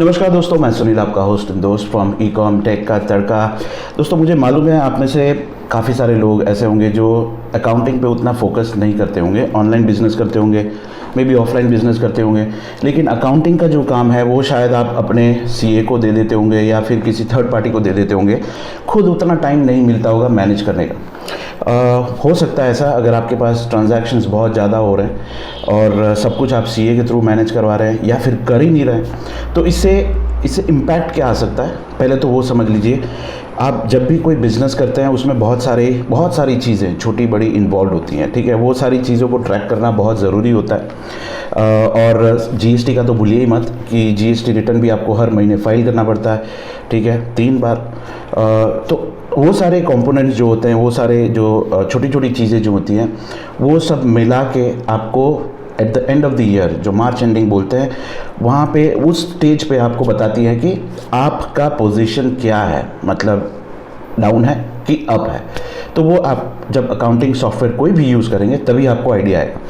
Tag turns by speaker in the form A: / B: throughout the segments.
A: नमस्कार दोस्तों, मैं सुनील आपका होस्ट दोस्त फ्रॉम ई-कॉम टेक का तड़का। दोस्तों, मुझे मालूम है आप में से काफ़ी सारे लोग ऐसे होंगे जो अकाउंटिंग पे उतना फोकस नहीं करते होंगे, ऑनलाइन बिजनेस करते होंगे, मे बी ऑफलाइन बिजनेस करते होंगे, लेकिन अकाउंटिंग का जो काम है वो शायद आप अपने सीए को दे देते होंगे या फिर किसी थर्ड पार्टी को दे देते होंगे। खुद उतना टाइम नहीं मिलता होगा मैनेज करने का। हो सकता है ऐसा, अगर आपके पास ट्रांजैक्शंस बहुत ज़्यादा हो रहे हैं और सब कुछ आप सीए के थ्रू मैनेज करवा रहे हैं या फिर कर ही नहीं रहे हैं, तो इससे इम्पैक्ट क्या आ सकता है, पहले तो वो समझ लीजिए। आप जब भी कोई बिज़नेस करते हैं उसमें बहुत सारी चीज़ें छोटी बड़ी इन्वॉल्व होती हैं, ठीक है। वो सारी चीज़ों को ट्रैक करना बहुत ज़रूरी होता है। और जीएसटी का तो भूलिए ही मत कि जीएसटी रिटर्न भी आपको हर महीने फाइल करना पड़ता है, ठीक है, 3 बार। तो वो सारे कंपोनेंट्स जो होते हैं, वो सारे जो छोटी छोटी चीज़ें जो होती हैं, वो सब मिला के आपको at the end of the year, जो मार्च एंडिंग बोलते हैं, वहाँ पे उस स्टेज पे आपको बताती है कि आपका पोजीशन क्या है, मतलब डाउन है कि अप है। तो वो आप जब अकाउंटिंग सॉफ्टवेयर कोई भी यूज़ करेंगे तभी आपको आइडिया आएगा।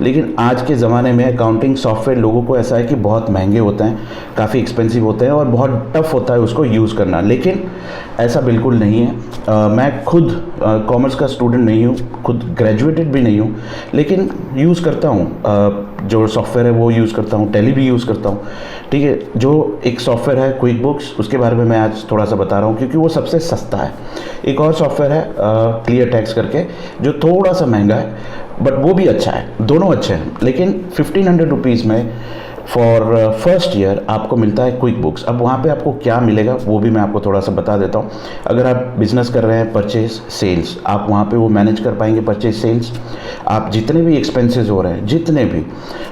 A: लेकिन आज के ज़माने में अकाउंटिंग सॉफ्टवेयर लोगों को ऐसा है कि बहुत महंगे होते हैं, काफ़ी एक्सपेंसिव होते हैं और बहुत टफ होता है उसको यूज़ करना, लेकिन ऐसा बिल्कुल नहीं है। मैं खुद कॉमर्स का स्टूडेंट नहीं हूँ, खुद ग्रेजुएटेड भी नहीं हूँ, लेकिन यूज़ करता हूँ जो सॉफ्टवेयर है वो यूज़ करता हूँ, टैली भी यूज़ करता हूँ, ठीक है। जो एक सॉफ्टवेयर है क्विक बुक्स, उसके बारे में मैं आज थोड़ा सा बता रहा हूँ क्योंकि वो सबसे सस्ता है। एक और सॉफ्टवेयर है क्लियर टैक्स करके, जो थोड़ा सा महंगा है बट वो भी अच्छा है, दोनों अच्छे हैं। लेकिन 1500 रुपीज़ में फॉर फर्स्ट ईयर आपको मिलता है क्विक बुक्स। अब वहाँ पे आपको क्या मिलेगा वो भी मैं आपको थोड़ा सा बता देता हूँ। अगर आप बिज़नेस कर रहे हैं, परचेज सेल्स, आप वहाँ पे वो मैनेज कर पाएंगे। परचेज सेल्स, आप जितने भी एक्सपेंसेस हो रहे हैं, जितने भी,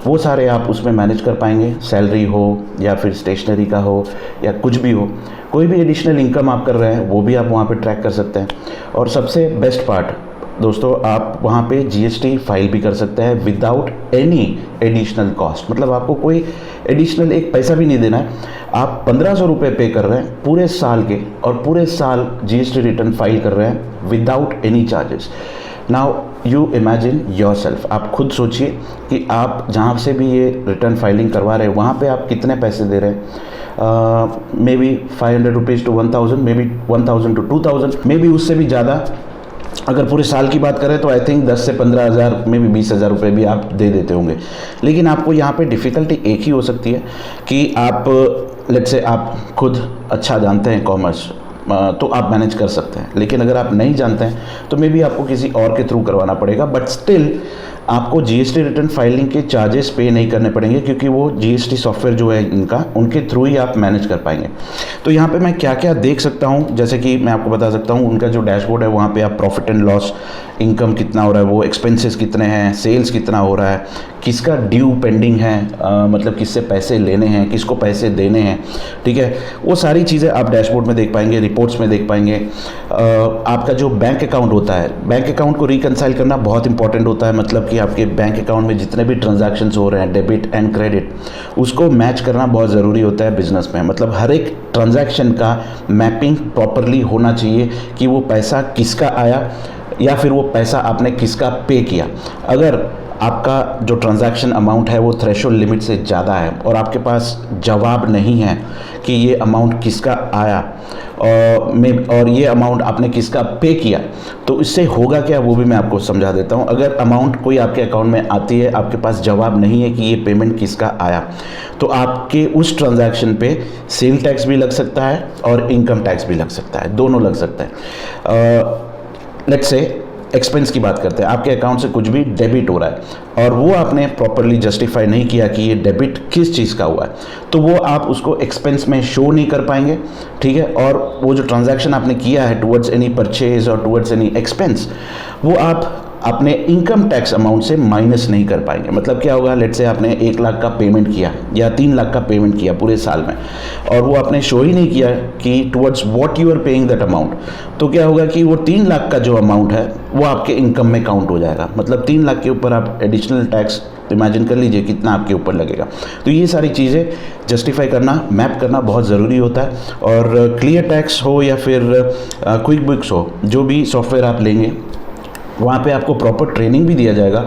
A: वो सारे आप उसमें मैनेज कर पाएंगे। सैलरी हो या फिर स्टेशनरी का हो या कुछ भी हो, कोई भी एडिशनल इनकम आप कर रहे हैं वो भी आप वहाँ पे ट्रैक कर सकते हैं। और सबसे बेस्ट पार्ट दोस्तों, आप वहाँ पे जीएसटी फाइल भी कर सकते हैं विदाउट एनी एडिशनल कॉस्ट। मतलब आपको कोई एडिशनल एक पैसा भी नहीं देना है। आप 1500 रुपये पे कर रहे हैं पूरे साल के और पूरे साल जीएसटी रिटर्न फाइल कर रहे हैं without any charges. Now you imagine your self, आप खुद सोचिए कि आप जहाँ से भी ये रिटर्न फाइलिंग करवा रहे हैं वहाँ पे आप कितने पैसे दे रहे हैं। Maybe 500 rupees to 1000, maybe 1000 to 2000, maybe उससे भी ज़्यादा। अगर पूरे साल की बात करें तो आई थिंक 10 से 15 हज़ार में भी 20,000 रुपये भी आप दे देते होंगे। लेकिन आपको यहाँ पे डिफ़िकल्टी एक ही हो सकती है कि आप लेट्स से आप खुद अच्छा जानते हैं कॉमर्स, तो आप मैनेज कर सकते हैं। लेकिन अगर आप नहीं जानते हैं तो मे बी आपको किसी और के थ्रू करवाना पड़ेगा, बट स्टिल आपको जीएसटी रिटर्न फाइलिंग के चार्जेस पे नहीं करने पड़ेंगे क्योंकि वो जीएसटी सॉफ्टवेयर जो है इनका, उनके थ्रू ही आप मैनेज कर पाएंगे। तो यहाँ पे मैं क्या क्या देख सकता हूँ, जैसे कि मैं आपको बता सकता हूँ, उनका जो डैशबोर्ड है वहाँ पे आप प्रॉफिट एंड लॉस, इनकम कितना हो रहा है, वो एक्सपेंसेस कितने हैं, सेल्स कितना हो रहा है, किसका ड्यू पेंडिंग है, मतलब किससे पैसे लेने हैं, किसको पैसे देने हैं, ठीक है। वो सारी चीज़ें आप डैशबोर्ड में देख पाएंगे, रिपोर्ट्स में देख पाएंगे। आपका जो बैंक अकाउंट होता है, बैंक अकाउंट को रिकंसाइल करना बहुत इंपॉर्टेंट होता है। मतलब कि आपके बैंक अकाउंट में जितने भी ट्रांजैक्शंस हो रहे हैं, डेबिट एंड क्रेडिट, उसको मैच करना बहुत ज़रूरी होता है बिजनेस में। मतलब हर एक ट्रांजैक्शन का मैपिंग प्रॉपरली होना चाहिए कि वो पैसा किसका आया या फिर वो पैसा आपने किसका पे किया। अगर आपका जो ट्रांजैक्शन अमाउंट है वो थ्रेशोल्ड लिमिट से ज़्यादा है और आपके पास जवाब नहीं है कि ये अमाउंट किसका आया और ये अमाउंट आपने किसका पे किया, तो इससे होगा क्या वो भी मैं आपको समझा देता हूँ। अगर अमाउंट कोई आपके अकाउंट में आती है, आपके पास जवाब नहीं है कि ये पेमेंट किसका आया, तो आपके उस ट्रांजैक्शन पे सेल टैक्स भी लग सकता है और इनकम टैक्स भी लग सकता है, दोनों लग सकता है। लेट्स से एक्सपेंस की बात करते हैं, आपके अकाउंट से कुछ भी डेबिट हो रहा है और वो आपने प्रॉपरली जस्टिफाई नहीं किया कि ये डेबिट किस चीज़ का हुआ है, तो वो आप उसको एक्सपेंस में शो नहीं कर पाएंगे, ठीक है। और वो जो ट्रांजैक्शन आपने किया है टुवर्ड्स एनी परचेज और टुवर्ड्स एनी एक्सपेंस, वो आप अपने इनकम टैक्स अमाउंट से माइनस नहीं कर पाएंगे। मतलब क्या होगा, लेट्स से आपने 1 लाख का पेमेंट किया या 3 लाख का पेमेंट किया पूरे साल में और वो आपने शो ही नहीं किया कि towards what you are paying that amount, तो क्या होगा कि वो 3 लाख का जो अमाउंट है वो आपके इनकम में काउंट हो जाएगा। मतलब 3 लाख के ऊपर आप एडिशनल टैक्स इमेजिन कर लीजिए कितना आपके ऊपर लगेगा। तो ये सारी चीज़ें जस्टिफाई करना, मैप करना बहुत ज़रूरी होता है। और क्लियर टैक्स हो या फिर क्विक बुक्स हो, जो भी सॉफ्टवेयर आप लेंगे वहाँ पे आपको प्रॉपर ट्रेनिंग भी दिया जाएगा,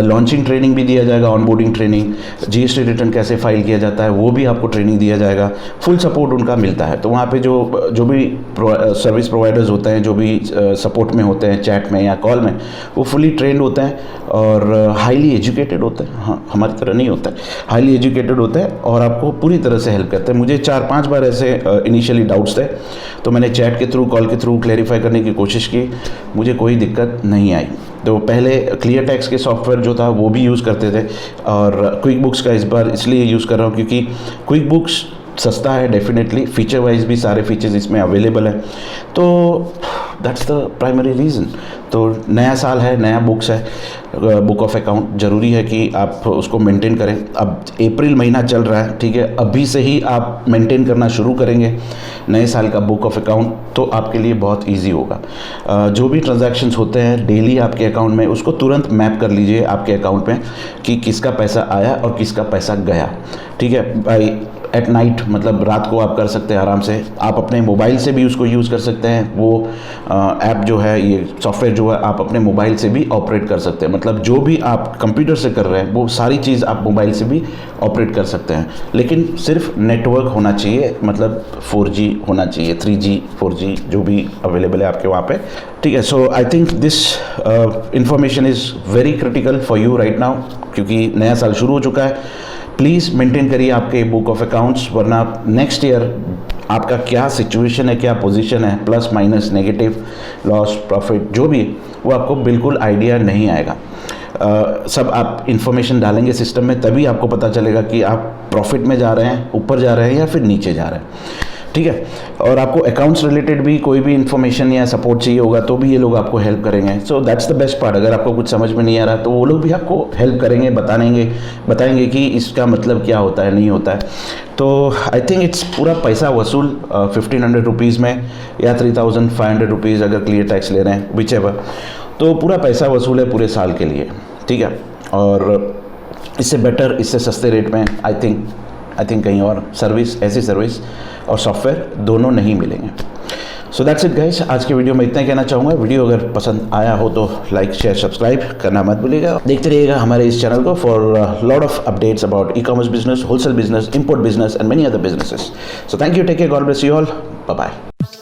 A: लॉन्चिंग ट्रेनिंग भी दिया जाएगा, ऑनबोर्डिंग ट्रेनिंग, जीएसटी रिटर्न कैसे फाइल किया जाता है वो भी आपको ट्रेनिंग दिया जाएगा, फुल सपोर्ट उनका मिलता है। तो वहाँ पे जो भी सर्विस प्रोवाइडर्स होते हैं, जो भी सपोर्ट में होते हैं, चैट में या कॉल में, वो फुली ट्रेंड होते हैं और हाईली एजुकेटेड होते हैं। हाँ, हमारी तरह नहीं होता है, हाईली एजुकेटेड होते हैं और आपको पूरी तरह से हेल्प करते हैं। मुझे 4-5 बार ऐसे इनिशियली डाउट्स थे, तो मैंने चैट के थ्रू, कॉल के थ्रू क्लैरिफाई करने की कोशिश की, मुझे कोई दिक्कत नहीं आई। तो पहले क्लियर टैक्स के सॉफ्टवेयर जो था वो भी यूज़ करते थे और क्विक बुक्स का इस बार इसलिए यूज़ कर रहा हूँ क्योंकि क्विक बुक्स सस्ता है, डेफिनेटली फीचर वाइज भी सारे फीचर्स इसमें अवेलेबल है। तो दैट्स द प्राइमरी रीज़न। तो नया साल है, नया बुक्स है, बुक ऑफ अकाउंट ज़रूरी है कि आप उसको मेंटेन करें। अब अप्रैल महीना चल रहा है, ठीक है, अभी से ही आप मेंटेन करना शुरू करेंगे नए साल का बुक ऑफ अकाउंट, तो आपके लिए बहुत इजी होगा। जो भी ट्रांजैक्शंस होते हैं डेली आपके अकाउंट में, उसको तुरंत मैप कर लीजिए आपके अकाउंट में कि किसका पैसा आया और किसका पैसा गया, ठीक है। बाई एट नाइट, मतलब रात को आप कर सकते हैं आराम से। आप अपने मोबाइल से भी उसको यूज़ कर सकते हैं। वो ऐप जो है, ये सॉफ्टवेयर जो है, आप अपने मोबाइल से भी ऑपरेट कर सकते हैं। मतलब जो भी आप कंप्यूटर से कर रहे हैं वो सारी चीज़ आप मोबाइल से भी ऑपरेट कर सकते हैं, लेकिन सिर्फ नेटवर्क होना चाहिए, मतलब 4G होना चाहिए, 3G 4G जो भी अवेलेबल है आपके वहाँ पे, ठीक है। So I think this information is very critical for you right now, क्योंकि नया साल शुरू हो चुका है। प्लीज़ मेंटेन करिए आपके बुक ऑफ अकाउंट्स, वरना नेक्स्ट ईयर आपका क्या सिचुएशन है, क्या पोजीशन है, plus minus negative, loss profit जो भी, वो आपको बिल्कुल आइडिया नहीं आएगा। सब आप इन्फॉर्मेशन डालेंगे सिस्टम में, तभी आपको पता चलेगा कि आप प्रॉफिट में जा रहे हैं, ऊपर जा रहे हैं या फिर नीचे जा रहे हैं, ठीक है। और आपको अकाउंट्स रिलेटेड भी कोई भी इन्फॉर्मेशन या सपोर्ट चाहिए होगा तो भी ये लोग आपको हेल्प करेंगे। So that's the best part. अगर आपको कुछ समझ में नहीं आ रहा तो वो लोग भी आपको हेल्प करेंगे, बताएंगे कि इसका मतलब क्या होता है, नहीं होता है। तो आई थिंक इट्स पूरा पैसा वसूल 1500 रुपीज़ में या 3500 रुपीज़ अगर क्लियर टैक्स ले रहे हैं, विच एवर, तो पूरा पैसा वसूल है पूरे साल के लिए, ठीक है। और इससे बेटर, इससे सस्ते रेट में आई थिंक कहीं और सर्विस, ऐसी सर्विस और सॉफ्टवेयर दोनों नहीं मिलेंगे। सो दैट्स इट गाइस, आज की वीडियो में इतना ही कहना चाहूँगा। वीडियो अगर पसंद आया हो तो लाइक, शेयर, सब्सक्राइब करना मत भूलिएगा। देखते रहिएगा हमारे इस चैनल को for lot of updates about e-commerce business, wholesale business, import business and many other businesses. So thank you, take care, God bless you all, bye bye.